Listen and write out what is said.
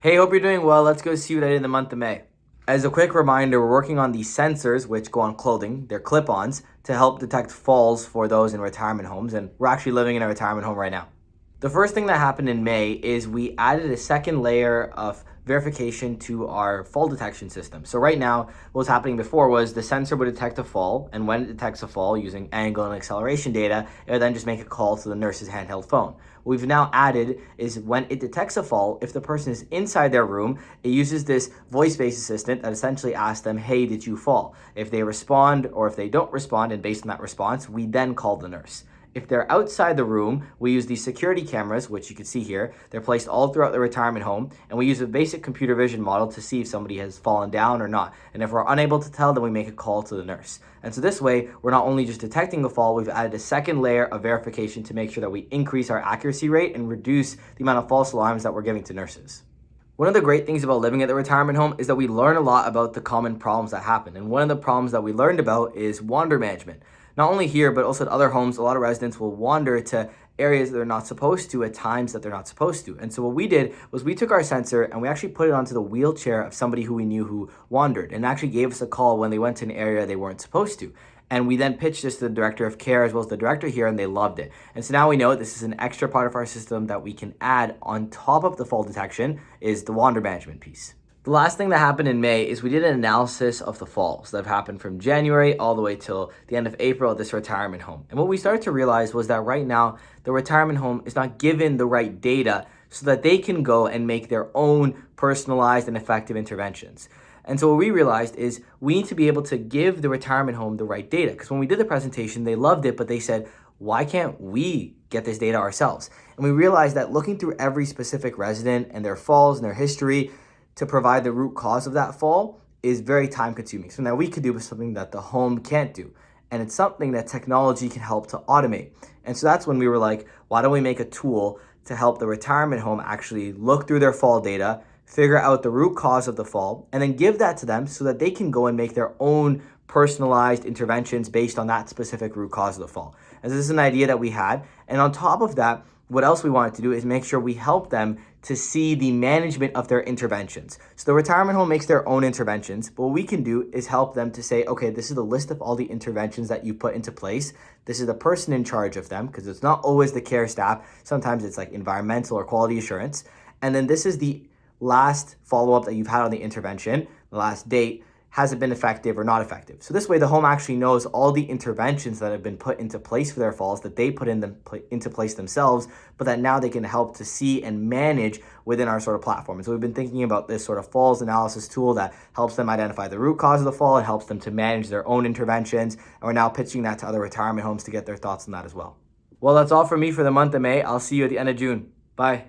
Hey, hope you're doing well. Let's go see what I did in the month of May. As a quick reminder, we're working on these sensors which go on clothing. They're clip-ons to help detect falls for those in retirement homes, and we're actually living in a retirement home right now. The first thing that happened in May is we added a second layer of verification to our fall detection system. So right now, what was happening before was the sensor would detect a fall, and when it detects a fall using angle and acceleration data, it would then just make a call to the nurse's handheld phone. What we've now added is when it detects a fall, if the person is inside their room, it uses this voice-based assistant that essentially asks them, hey, did you fall? If they respond or if they don't respond, and based on that response, we then call the nurse. If they're outside the room, we use these security cameras, which you can see here. They're placed all throughout the retirement home, and we use a basic computer vision model to see if somebody has fallen down or not. And if we're unable to tell, then we make a call to the nurse. And so this way, we're not only just detecting the fall, we've added a second layer of verification to make sure that we increase our accuracy rate and reduce the amount of false alarms that we're giving to nurses. One of the great things about living at the retirement home is that we learn a lot about the common problems that happen. And one of the problems that we learned about is wander management. Not only here, but also at other homes, a lot of residents will wander to areas that they're not supposed to at times that they're not supposed to. And so what we did was we took our sensor and we actually put it onto the wheelchair of somebody who we knew who wandered and actually gave us a call when they went to an area they weren't supposed to. And we then pitched this to the director of care as well as the director here, and they loved it. And so now we know this is an extra part of our system that we can add on top of the fall detection is the wander management piece. The last thing that happened in May is we did an analysis of the falls that have happened from January all the way till the end of April at this retirement home. And what we started to realize was that right now, the retirement home is not given the right data so that they can go and make their own personalized and effective interventions. And so what we realized is we need to be able to give the retirement home the right data. Because when we did the presentation, they loved it, but they said, why can't we get this data ourselves? And we realized that looking through every specific resident and their falls and their history to provide the root cause of that fall is very time consuming. So now we could do something that the home can't do. And it's something that technology can help to automate. And so that's when we were like, why don't we make a tool to help the retirement home actually look through their fall data, figure out the root cause of the fall, and then give that to them so that they can go and make their own personalized interventions based on that specific root cause of the fall. And this is an idea that we had. And on top of that, what else we wanted to do is make sure we help them to see the management of their interventions. So the retirement home makes their own interventions, but what we can do is help them to say, okay, this is the list of all the interventions that you put into place. This is the person in charge of them, because it's not always the care staff. Sometimes it's like environmental or quality assurance. And then this is the last follow-up that you've had on the intervention, the last date. Has it been effective or not effective? So this way the home actually knows all the interventions that have been put into place for their falls that they put into place themselves, but that now they can help to see and manage within our sort of platform. And so we've been thinking about this sort of falls analysis tool that helps them identify the root cause of the fall and helps them to manage their own interventions. And we're now pitching that to other retirement homes to get their thoughts on that as well. Well, that's all from me for the month of May. I'll see you at the end of June. Bye.